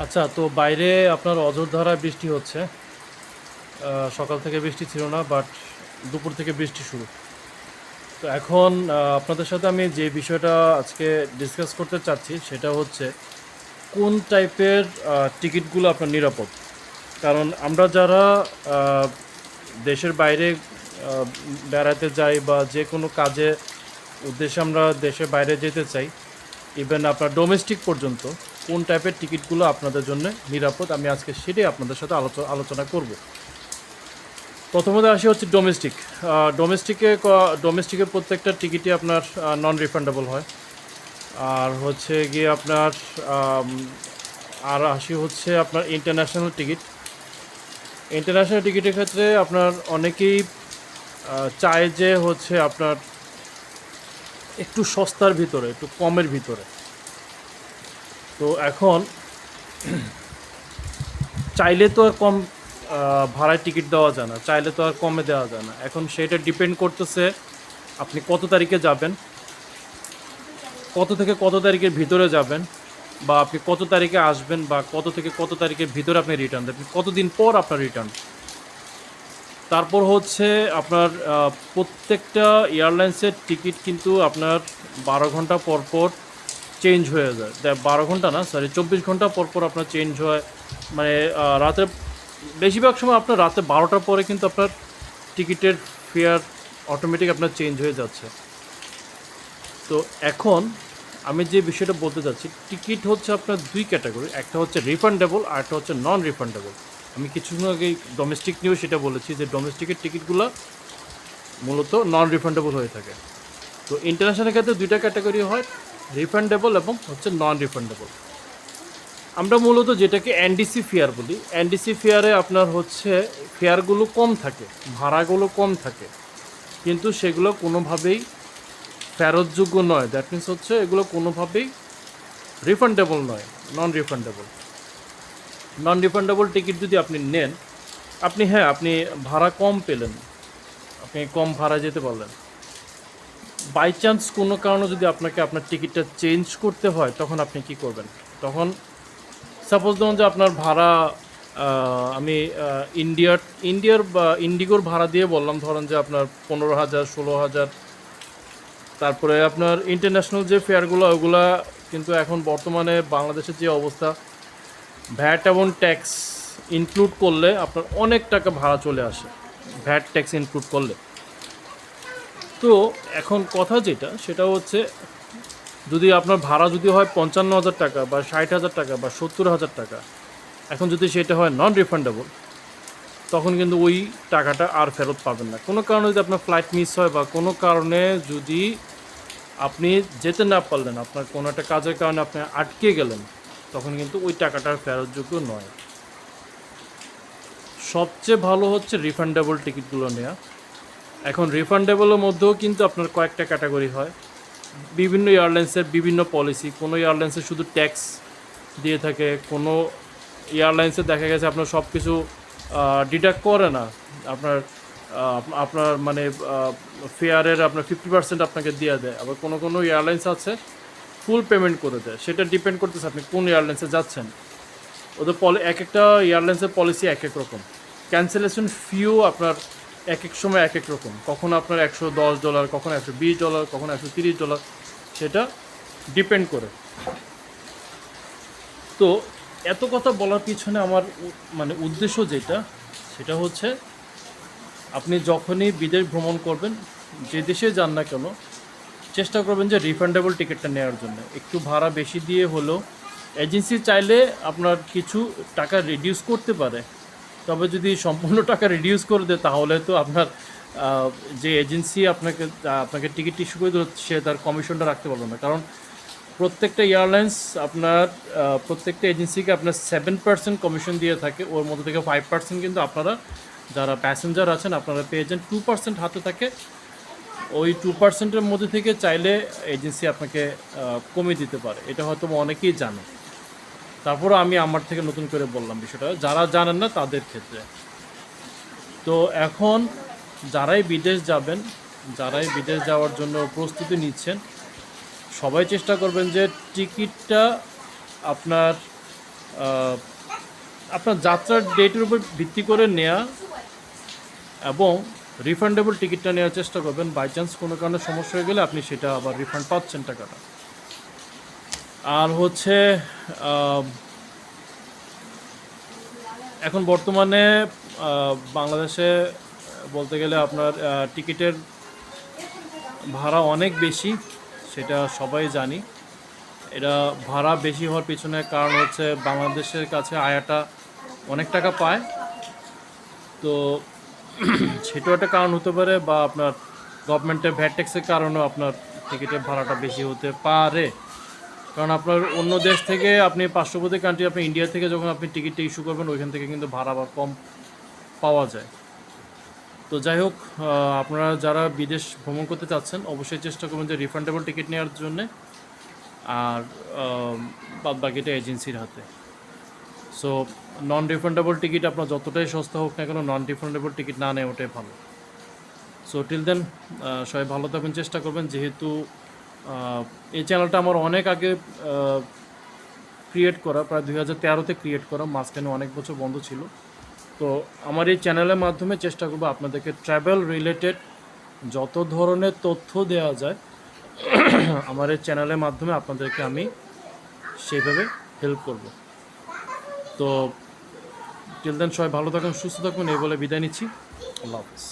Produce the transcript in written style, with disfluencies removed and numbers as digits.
আচ্ছা, তো বাইরে আপনার অঝোরধারায় বৃষ্টি হচ্ছে। সকাল থেকে বৃষ্টি ছিল না, বাট দুপুর থেকে বৃষ্টি শুরু। তো এখন আপনাদের সাথে আমি যে বিষয়টা আজকে ডিসকাস করতে চাচ্ছি সেটা হচ্ছে কোন টাইপের টিকিটগুলো আপনার নিরাপদ। কারণ আমরা যারা আহ, দেশের বাইরে বেড়াতে যাই বা যে কোনো কাজে উদ্দেশ্যে আমরা দেশের বাইরে যেতে চাই, ইভেন আপনার ডোমেস্টিক পর্যন্ত কোন টাইপের টিকিটগুলো আপনাদের জন্য নিরাপদ, আমি আজকে সেটাই আপনাদের সাথে আলোচনা করব। প্রথমত আসি হচ্ছে ডোমেস্টিক। ডোমেস্টিকের প্রত্যেকটা টিকিটই আপনার নন রিফান্ডেবল হয়। আর হচ্ছে গিয়ে আপনার আম, আর আসি হচ্ছে আপনার ইন্টারন্যাশনাল টিকিট। ইন্টারন্যাশনাল টিকিটের ক্ষেত্রে আপনার অনেকেই চায় যে হচ্ছে আপনার একটু সস্তার ভিতরে, একটু কমের ভিতরে। তো এখন চাইলে তো আর কম ভাড়ায় টিকিট দেওয়া যায় না, চাইলে তো আর কমে দেওয়া যায় না। এখন সেটা ডিপেন্ড করতেছে আপনি কত তারিখে যাবেন, কত থেকে কত তারিখের ভিতরে যাবেন, বা আপনি কত তারিখে আসবেন, বা কত থেকে কত তারিখের ভিতরে আপনি রিটার্ন দেবেন, কতদিন পর আপনার রিটার্ন। তারপর হচ্ছে আপনার প্রত্যেকটা এয়ারলাইন্সের টিকিট কিন্তু আপনার 12 ঘন্টা পর পর চেঞ্জ হয়ে যায়। 12 ঘন্টা না, সরি, 24 ঘন্টা পর পর আপনার চেঞ্জ হয়। মানে রাতের বেশিরভাগ সময় আপনার রাতে 12টার পরে কিন্তু আপনার টিকিটের ফেয়ার অটোমেটিক আপনার চেঞ্জ হয়ে যাচ্ছে। তো এখন আমি যে বিষয়টা বলতে চাচ্ছি, টিকিট হচ্ছে আপনার দুই ক্যাটাগরি, একটা হচ্ছে রিফান্ডেবল আর একটা হচ্ছে নন রিফান্ডেবল। আমি কিছুদিন আগেই ডোমেস্টিক নিয়েও সেটা বলেছি যে ডোমেস্টিকের টিকিটগুলো মূলত নন রিফান্ডেবল হয়ে থাকে। তো ইন্টারন্যাশনাল ক্ষেত্রে দুইটা ক্যাটাগরি হয়, রিফান্ডেবল এবং হচ্ছে নন রিফান্ডেবল। আমরা মূলত যেটাকে এনডিসি ফেয়ার বলি, এনডিসি ফেয়ারে আপনার হচ্ছে ফেয়ারগুলো কম থাকে, ভাড়াগুলো কম থাকে, কিন্তু সেগুলো কোনোভাবেই ফেরতযোগ্য নয়। দ্যাট মিনস হচ্ছে এগুলো কোনোভাবেই রিফান্ডেবল নয়, non refundable. Non refundable ticket যদি আপনি নেন, আপনি, হ্যাঁ, আপনি ভাড়া কম পেলেন, আপনি কম ভাড়া যেতে পারলেন। বাই চান্স কোনো কারণে যদি আপনাকে আপনার টিকিটটা চেঞ্জ করতে হয়, তখন আপনি কি করবেন? তখন সাপোজ ধরুন যে আপনার ভাড়া, আমি ইন্ডিয়ার বা ইন্ডিগোর ভাড়া দিয়ে বললাম, ধরেন যে আপনার 15,000, 16,000। তারপরে আপনার ইন্টারন্যাশনাল যে ফেয়ারগুলো, ওগুলা কিন্তু এখন বর্তমানে বাংলাদেশের যে অবস্থা, ভ্যাট এবং ট্যাক্স ইনক্লুড করলে আপনার অনেক টাকা ভাড়া চলে আসে, ভ্যাট ট্যাক্স ইনক্লুড করলে। তো এখন কথা যেটা, সেটা হচ্ছে যদি আপনার ভাড়া যদি হয় 55,000 টাকা বা 60,000 টাকা বা 70,000 টাকা, এখন যদি সেটা হয় নন রিফান্ডেবল, তখন কিন্তু ওই টাকাটা আর ফেরত পাবেন না। কোনো কারণে যদি আপনার ফ্লাইট মিস হয় বা কোনো কারণে যদি আপনি যেতে না পারলেন, আপনার কোনো একটা কাজের কারণে আপনি আটকে গেলেন, তখন কিন্তু ওই টাকাটা ফেরতযোগ্য নয়। সবচেয়ে ভালো হচ্ছে রিফান্ডেবল টিকিটগুলো নেওয়া। এখন রিফান্ডেবলের মধ্যেও কিন্তু আপনার কয়েকটা ক্যাটাগরি হয়, বিভিন্ন এয়ারলাইন্সের বিভিন্ন পলিসি। কোনো এয়ারলাইন্সে শুধু ট্যাক্স দিয়ে থাকে, কোনো এয়ারলাইন্সে দেখা গেছে আপনার সব কিছু ডিডাক্ট করে না, আপনার আপনার মানে ফেয়ারের আপনার 50% আপনাকে দিয়ে দেয়। আবার কোনো কোনো এয়ারলাইন্স আছে ফুল পেমেন্ট করে দেয়। সেটা ডিপেন্ড করতেছে আপনি কোন এয়ারলাইন্সে যাচ্ছেন। ওদের এক একটা এয়ারলাইন্সের পলিসি এক এক রকম। ক্যান্সেলেশন ফিও আপনার এক এক সময় এক এক রকম, কখনো আপনার $110, কখনো $120, কখনো $130, সেটা ডিপেন্ড করে। তো এত কথা বলার পিছনে আমার মানে উদ্দেশ্য যেটা, সেটা হচ্ছে আপনি যখনই বিদেশ ভ্রমণ করবেন, যে দেশে যান না কেন, চেষ্টা করবেন যে রিফান্ডেবল টিকিটটা নেওয়ার জন্য। একটু ভাড়া বেশি দিয়ে হলেও এজেন্সি চাইলে আপনার কিছু টাকা রিডিউস করতে পারে, তবে যদি সম্পূর্ণ টাকা রিডিউস করে দেয়, তাহলে তো আপনার যে এজেন্সি আপনাকে আপনাকে টিকিট ইস্যু করে দিল, সে তার কমিশনটা রাখতে পারবে না। কারণ প্রত্যেকটা এয়ারলাইন্স আপনার প্রত্যেকটা এজেন্সিকে আপনার 7% কমিশন দিয়ে থাকে, ওর মধ্যে থেকে 5% কিন্তু আপনারা যারা প্যাসেঞ্জার আছেন আপনারা পেয়ে যান। 2% হাতে থাকে, ওই 2%-এর মধ্যে থেকে চাইলে এজেন্সি আপনাকে কমিয়ে দিতে পারে। এটা হয়তো অনেকেই জানে, তারপরও আমি আমার থেকে নতুন করে বললাম বিষয়টা যারা জানেন না তাদের ক্ষেত্রে। তো এখন যারাই বিদেশ যাবেন, যারাই বিদেশ যাওয়ার জন্য প্রস্তুতি নিচ্ছেন, সবাই চেষ্টা করবেন যে টিকিটটা আপনার আপনার যাত্রার ডেটের উপর ভিত্তি করে নেওয়া এবং রিফান্ডেবল টিকিটটা নেওয়ার চেষ্টা করবেন। বাই চান্স কোনো কারণে সমস্যা হয়ে গেলে আপনি সেটা আবার রিফান্ড পাচ্ছেন টাকাটা। আর হচ্ছে এখন বর্তমানে বাংলাদেশে বলতে গেলে আপনার টিকিটের ভাড়া অনেক বেশি, সেটা সবাই জানি। এটা ভাড়া বেশি হওয়ার পিছনে কারণ হচ্ছে বাংলাদেশের কাছে আয়াটা অনেক টাকা পায়, তো সেটাও একটা কারণ হতে পারে, বা আপনার গভর্নমেন্টের ভ্যাট ট্যাক্সের কারণেও আপনার টিকিটের ভাড়াটা বেশি হতে পারে। কারণ আপনার অন্য দেশ থেকে আপনি পার্শ্ববর্তী কান্ট্রি, আপনি ইন্ডিয়া থেকে যখন আপনি টিকিটটা ইস্যু করবেন ওইখান থেকে কিন্তু ভাড়া বা কম পাওয়া যায়। তো যাই হোক, আপনারা যারা বিদেশ ভ্রমণ করতে চাচ্ছেন অবশ্যই চেষ্টা করবেন যে রিফান্ডেবল টিকিট নেওয়ার জন্যে, আর বাদ বাকিটা এজেন্সির হাতে। সো নন রিফান্ডেবল টিকিট আপনার যতটাই সস্তা হোক না কেন, নন রিফান্ডেবল টিকিট না নেয় ওটাই ভালো। সো টিল দেন সবাই ভালো থাকবেন, চেষ্টা করবেন। যেহেতু এই চ্যানেলটা আমার অনেক আগে ক্রিয়েট করা, প্রায় 2013-তে ক্রিয়েট করা, মাঝখানে অনেক বছর বন্ধ ছিল। তো আমার এই চ্যানেলের মাধ্যমে চেষ্টা করবো আপনাদেরকে ট্রাভেল রিলেটেড যত ধরনের তথ্য দেওয়া যায় আমার এই চ্যানেলের মাধ্যমে আপনাদেরকে আমি সেইভাবে হেল্প করব। তো টিল দেন সবাই ভালো থাকুন, সুস্থ থাকুন, এই বলে বিদায় নিচ্ছি। আল্লাহ হাফিজ।